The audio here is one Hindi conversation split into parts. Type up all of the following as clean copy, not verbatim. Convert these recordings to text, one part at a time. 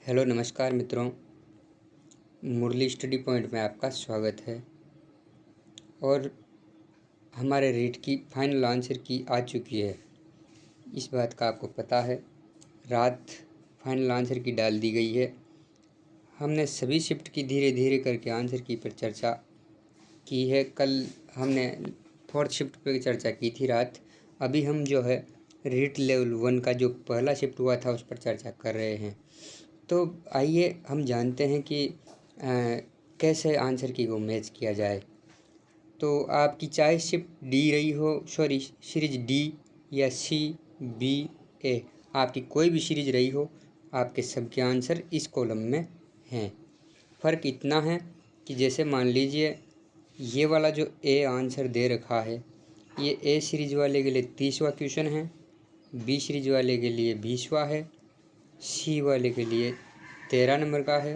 हेलो नमस्कार मित्रों, मुरली स्टडी पॉइंट में आपका स्वागत है। और हमारे रीट की फाइनल आंसर की आ चुकी है, इस बात का आपको पता है। रात फाइनल आंसर की डाल दी गई है। हमने सभी शिफ्ट की धीरे धीरे करके आंसर की पर चर्चा की है। कल हमने फोर्थ शिफ्ट पर चर्चा की थी रात। अभी हम जो है रीट लेवल 1 का जो पहला शिफ्ट हुआ था उस पर चर्चा कर रहे हैं। तो आइए हम जानते हैं कि कैसे आंसर की को मैच किया जाए। तो आपकी चाहे शिफ्ट डी रही हो, सीरीज डी या सी, बी, ए, आपकी कोई भी सीरीज रही हो, आपके सबके आंसर इस कॉलम में हैं। फ़र्क इतना है कि जैसे मान लीजिए ये वाला जो ए आंसर दे रखा है, ये ए सीरीज वाले के लिए 30वां क्वेश्चन है, बी सीरीज वाले के लिए 20वां है, सी वाले के लिए 13 नंबर का है,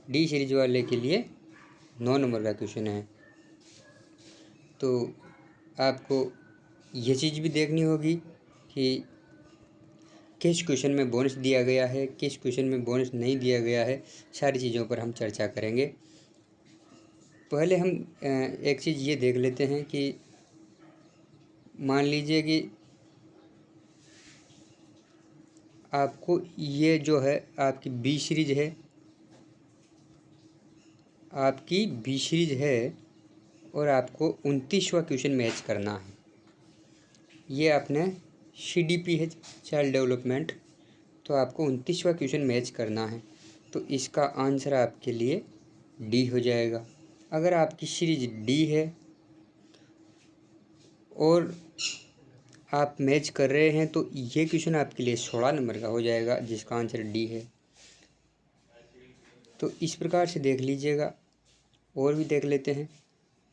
डी सीरीज वाले के लिए 9 नंबर का क्वेश्चन है। तो आपको ये चीज़ भी देखनी होगी कि किस क्वेश्चन में बोनस दिया गया है, किस क्वेश्चन में बोनस नहीं दिया गया है। सारी चीज़ों पर हम चर्चा करेंगे। पहले हम एक चीज़ ये देख लेते हैं कि मान लीजिए कि आपको ये जो है आपकी बी सीरीज है, और आपको 29वां क्वेश्चन मैच करना है। ये आपने CDP है, चाइल्ड डेवलपमेंट, तो आपको 29वां क्वेश्चन मैच करना है। तो इसका आंसर आपके लिए डी हो जाएगा। अगर आपकी सीरीज डी है और आप मैच कर रहे हैं तो ये क्वेश्चन आपके लिए 16 नंबर का हो जाएगा, जिसका आंसर डी है। तो इस प्रकार से देख लीजिएगा। और भी देख लेते हैं।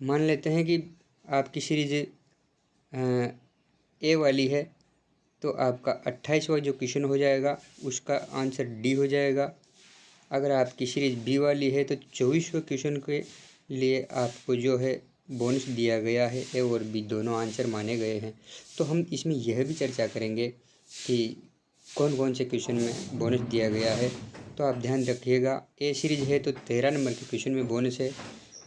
मान लेते हैं कि आपकी सीरीज ए वाली है, तो आपका 28वां जो क्वेश्चन हो जाएगा उसका आंसर डी हो जाएगा। अगर आपकी सीरीज बी वाली है तो 24वें क्वेश्चन के लिए आपको जो है बोनस दिया गया है, ए और बी दोनों आंसर माने गए हैं। तो हम इसमें यह भी चर्चा करेंगे कि कौन कौन से क्वेश्चन में बोनस दिया गया है। तो आप ध्यान रखिएगा, ए सीरीज है तो 13 नंबर के क्वेश्चन में बोनस है,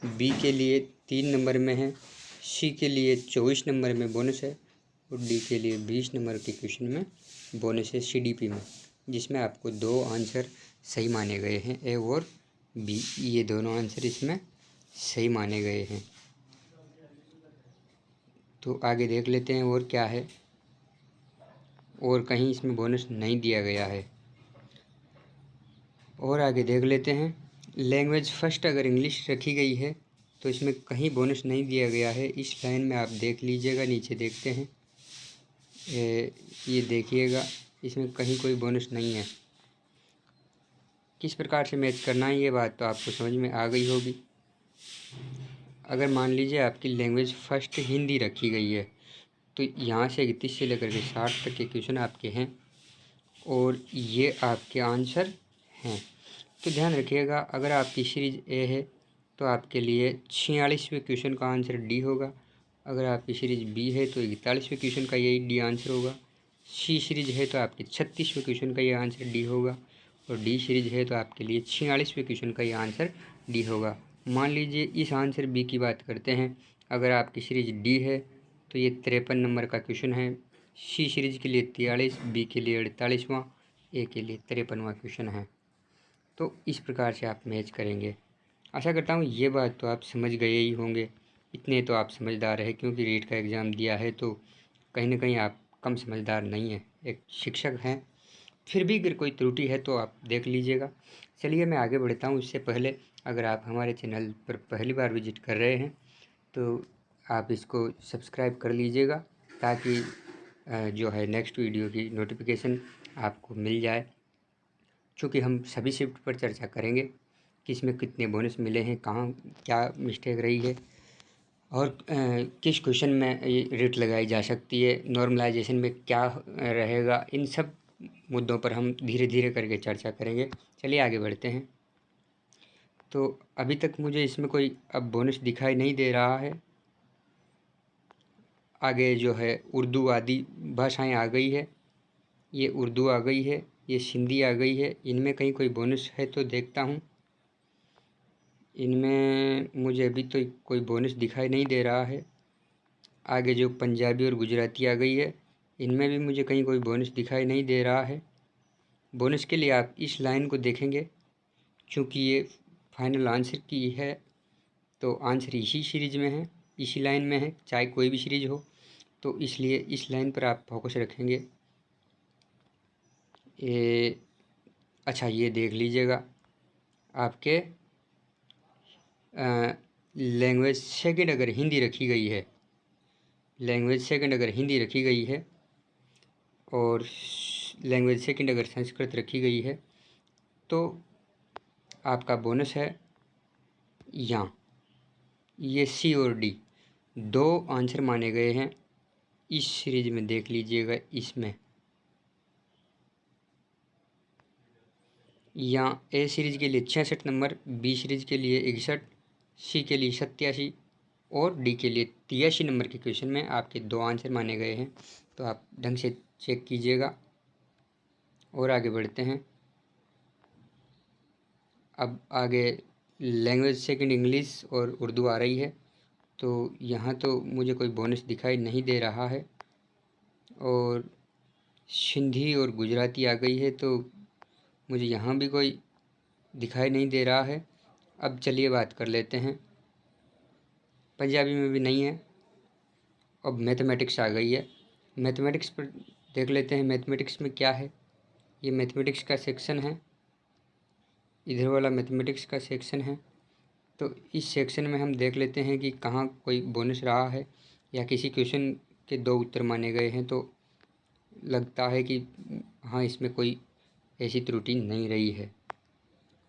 बी के लिए 3 नंबर में है, सी के लिए 24 नंबर में बोनस है, और डी के लिए 20 नंबर के क्वेश्चन में बोनस है CDP में, जिसमें आपको 2 आंसर सही माने गए हैं, ए और बी। ये दोनों आंसर इसमें सही माने गए हैं। तो आगे देख लेते हैं और क्या है, और कहीं इसमें बोनस नहीं दिया गया है। और आगे देख लेते हैं, लैंग्वेज फर्स्ट अगर इंग्लिश रखी गई है तो इसमें कहीं बोनस नहीं दिया गया है। इस लाइन में आप देख लीजिएगा, नीचे देखते हैं, ये देखिएगा, इसमें कहीं कोई बोनस नहीं है। किस प्रकार से मैच करना है ये बात तो आपको समझ में आ गई होगी। अगर मान लीजिए आपकी लैंग्वेज फर्स्ट हिंदी रखी गई है, तो यहाँ से 31 से लेकर के 60 तक के क्वेश्चन आपके हैं और ये आपके आंसर हैं। तो ध्यान रखिएगा, अगर आपकी सीरीज ए है तो आपके लिए 46वें क्वेश्चन का आंसर डी होगा। अगर आपकी सीरीज बी है तो 41वें क्वेश्चन का यही डी आंसर होगा। सी सीरीज है तो आपके 36वें क्वेश्चन का ये आंसर डी होगा, और डी सीरीज है तो आपके लिए 46वें क्वेश्चन का ये आंसर डी होगा। मान लीजिए इस आंसर बी की बात करते हैं। अगर आपकी सीरीज डी है तो ये 53 नंबर का क्वेश्चन है, सी सीरीज के लिए 43, बी के लिए 48वां, ए के लिए 53वां क्वेश्चन है। तो इस प्रकार से आप मैच करेंगे। आशा करता हूँ ये बात तो आप समझ गए ही होंगे। इतने तो आप समझदार है, क्योंकि रीट का एग्ज़ाम दिया है तो कहीं ना कहीं आप कम समझदार नहीं है, एक शिक्षक हैं। फिर भी अगर कोई त्रुटि है तो आप देख लीजिएगा। चलिए मैं आगे बढ़ता हूँ। उससे पहले अगर आप हमारे चैनल पर पहली बार विजिट कर रहे हैं तो आप इसको सब्सक्राइब कर लीजिएगा, ताकि जो है नेक्स्ट वीडियो की नोटिफिकेशन आपको मिल जाए। चूँकि हम सभी शिफ्ट पर चर्चा करेंगे कि इसमें कितने बोनस मिले हैं, कहाँ क्या मिस्टेक रही है, और किस क्वेश्चन में ये रेट लगाई जा सकती है, नॉर्मलाइजेशन में क्या रहेगा। इन सब मुद्दों पर हम धीरे धीरे करके चर्चा करेंगे। चलिए आगे बढ़ते हैं। तो अभी तक मुझे इसमें कोई अब बोनस दिखाई नहीं दे रहा है। आगे जो है उर्दू आदि भाषाएं आ गई है, ये उर्दू आ गई है, ये सिंधी आ गई है। इनमें कहीं कोई बोनस है तो देखता हूँ। इनमें मुझे अभी तो कोई बोनस दिखाई नहीं दे रहा है। आगे जो पंजाबी और गुजराती आ गई है, इनमें भी मुझे कहीं कोई बोनस दिखाई नहीं दे रहा है। बोनस के लिए आप इस लाइन को देखेंगे, चूँकि ये फाइनल आंसर की है तो आंसर इसी सीरीज में है, इसी लाइन में है, चाहे कोई भी सीरीज हो। तो इसलिए इस लाइन पर आप फोकस रखेंगे। ये अच्छा, ये देख लीजिएगा, आपके लैंग्वेज सेकंड अगर हिंदी रखी गई है, लैंग्वेज सेकंड अगर हिंदी रखी गई है और लैंग्वेज सेकंड अगर संस्कृत रखी गई है तो आपका बोनस है यहाँ। ये सी और डी 2 आंसर माने गए हैं इस सीरीज में, देख लीजिएगा। इसमें यहाँ ए सीरीज के लिए 66 नंबर, बी सीरीज के लिए 61, सी के लिए 87 और डी के लिए 83 नंबर के क्वेश्चन में आपके 2 आंसर माने गए हैं। तो आप ढंग से चेक कीजिएगा और आगे बढ़ते हैं। अब आगे लैंग्वेज सेकंड इंग्लिश और उर्दू आ रही है, तो यहाँ तो मुझे कोई बोनस दिखाई नहीं दे रहा है। और सिंधी और गुजराती आ गई है, तो मुझे यहाँ भी कोई दिखाई नहीं दे रहा है। अब चलिए बात कर लेते हैं, पंजाबी में भी नहीं है। अब मैथमेटिक्स आ गई है, मैथमेटिक्स पर देख लेते हैं। मैथमेटिक्स में क्या है, ये मैथमेटिक्स का सेक्शन है, इधर वाला मैथमेटिक्स का सेक्शन है। तो इस सेक्शन में हम देख लेते हैं कि कहाँ कोई बोनस रहा है या किसी क्वेश्चन के 2 उत्तर माने गए हैं। तो लगता है कि हाँ, इसमें कोई ऐसी त्रुटि नहीं रही है।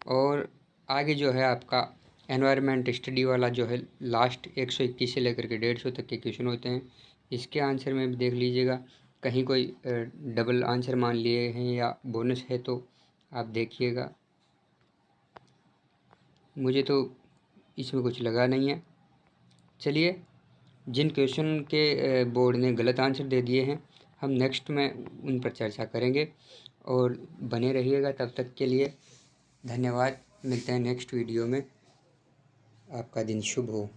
और आगे जो है आपका एनवायरनमेंट स्टडी वाला जो है, लास्ट 121 से लेकर के 150 तक के क्वेश्चन होते हैं। इसके आंसर में भी देख लीजिएगा, कहीं कोई डबल आंसर मान लिए हैं या बोनस है तो आप देखिएगा। मुझे तो इसमें कुछ लगा नहीं है। चलिए, जिन क्वेश्चन के बोर्ड ने गलत आंसर दे दिए हैं, हम नेक्स्ट में उन पर चर्चा करेंगे। और बने रहिएगा, तब तक के लिए धन्यवाद। मिलते हैं नेक्स्ट वीडियो में। आपका दिन शुभ हो।